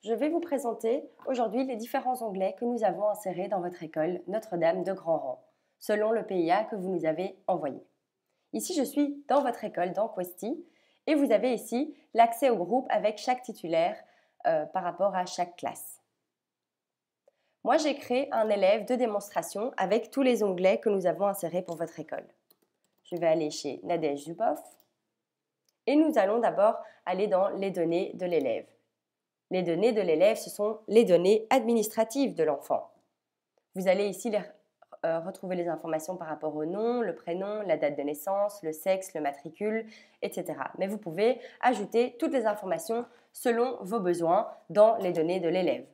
je vais vous présenter aujourd'hui les différents onglets que nous avons insérés dans votre école Notre-Dame de Grand Rang, selon le PIA que vous nous avez envoyé. Ici, je suis dans votre école, dans Questy, et vous avez ici l'accès au groupe avec chaque titulaire par rapport à chaque classe. Moi, j'ai créé un élève de démonstration avec tous les onglets que nous avons insérés pour votre école. Je vais aller chez Nadège Zuboff et nous allons d'abord aller dans les données de l'élève. Les données de l'élève, ce sont les données administratives de l'enfant. Vous allez ici retrouver les informations par rapport au nom, le prénom, la date de naissance, le sexe, le matricule, etc. Mais vous pouvez ajouter toutes les informations selon vos besoins dans les données de l'élève.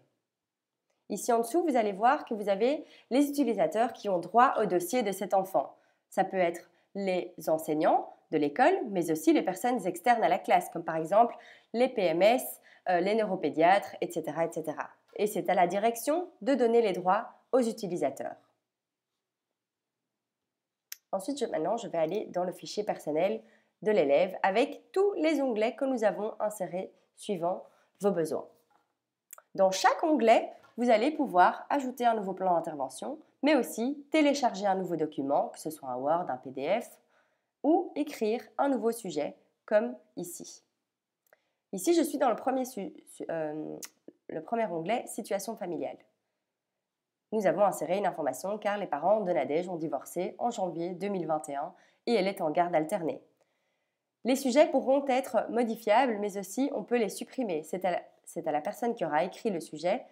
Ici en dessous, vous allez voir que vous avez les utilisateurs qui ont droit au dossier de cet enfant. Ça peut être les enseignants de l'école, mais aussi les personnes externes à la classe, comme par exemple les PMS, les neuropédiatres, etc., etc. Et c'est à la direction de donner les droits aux utilisateurs. Ensuite, maintenant, je vais aller dans le fichier personnel de l'élève avec tous les onglets que nous avons insérés suivant vos besoins. Dans chaque onglet, vous allez pouvoir ajouter un nouveau plan d'intervention, mais aussi télécharger un nouveau document, que ce soit un Word, un PDF, ou écrire un nouveau sujet, comme ici. Ici, je suis dans le premier onglet « Situation familiale ». Nous avons inséré une information car les parents de Nadège ont divorcé en janvier 2021 et elle est en garde alternée. Les sujets pourront être modifiables, mais aussi on peut les supprimer. C'est à la personne qui aura écrit le sujet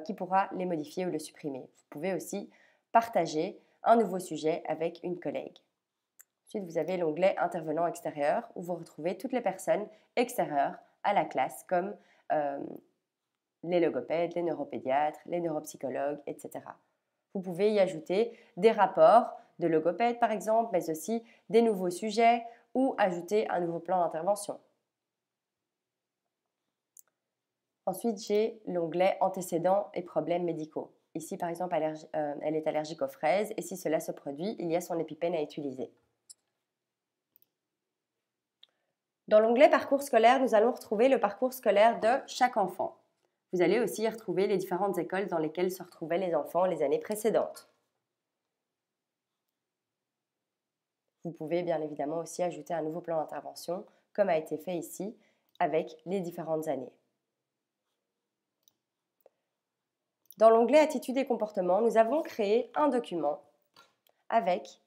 qui pourra les modifier ou le supprimer. Vous pouvez aussi partager un nouveau sujet avec une collègue. Ensuite, vous avez l'onglet « Intervenants extérieurs » où vous retrouvez toutes les personnes extérieures à la classe comme les logopèdes, les neuropédiatres, les neuropsychologues, etc. Vous pouvez y ajouter des rapports de logopèdes par exemple, mais aussi des nouveaux sujets ou ajouter un nouveau plan d'intervention. Ensuite, j'ai l'onglet « Antécédents et problèmes médicaux ». Ici, par exemple, elle est allergique aux fraises et si cela se produit, il y a son EpiPen à utiliser. Dans l'onglet « Parcours scolaire », nous allons retrouver le parcours scolaire de chaque enfant. Vous allez aussi y retrouver les différentes écoles dans lesquelles se retrouvaient les enfants les années précédentes. Vous pouvez bien évidemment aussi ajouter un nouveau plan d'intervention, comme a été fait ici, avec les différentes années. Dans l'onglet « Attitudes et comportements », nous avons créé un document avec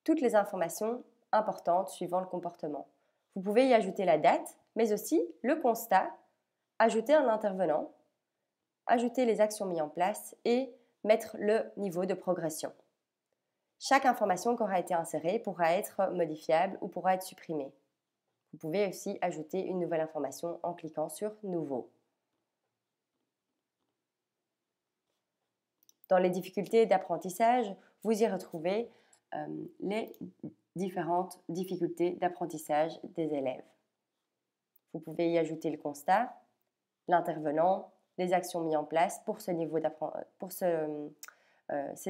toutes les informations importantes suivant le comportement. Vous pouvez y ajouter la date, mais aussi le constat, ajouter un intervenant, ajouter les actions mises en place et mettre le niveau de progression. Chaque information qui aura été insérée pourra être modifiable ou pourra être supprimée. Vous pouvez aussi ajouter une nouvelle information en cliquant sur « Nouveau ». Dans les difficultés d'apprentissage, vous y retrouvez les différentes difficultés d'apprentissage des élèves. Vous pouvez y ajouter le constat, l'intervenant, les actions mises en place pour ces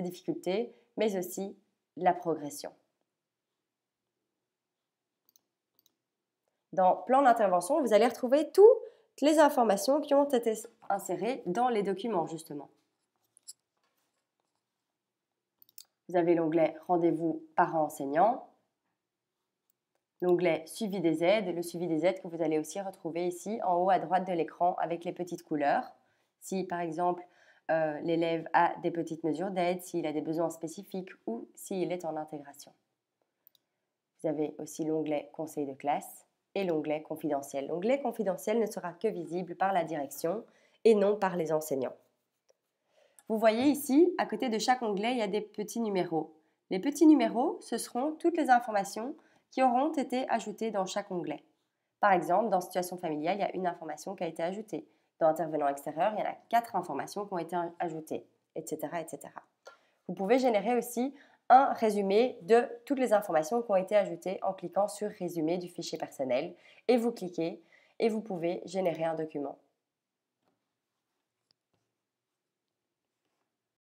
difficultés, mais aussi la progression. Dans plan d'intervention, vous allez retrouver toutes les informations qui ont été insérées dans les documents, justement. Vous avez l'onglet « Rendez-vous parents-enseignants », l'onglet « Suivi des aides », le suivi des aides que vous allez aussi retrouver ici en haut à droite de l'écran avec les petites couleurs. Si par exemple l'élève a des petites mesures d'aide, s'il a des besoins spécifiques ou s'il est en intégration. Vous avez aussi l'onglet « Conseil de classe » et l'onglet « Confidentiel ». L'onglet « Confidentiel » ne sera que visible par la direction et non par les enseignants. Vous voyez ici, à côté de chaque onglet, il y a des petits numéros. Les petits numéros, ce seront toutes les informations qui auront été ajoutées dans chaque onglet. Par exemple, dans Situation familiale, il y a une information qui a été ajoutée. Dans Intervenant extérieur, il y en a 4 informations qui ont été ajoutées, etc., etc. Vous pouvez générer aussi un résumé de toutes les informations qui ont été ajoutées en cliquant sur « Résumé du fichier personnel » et vous cliquez et vous pouvez générer un document.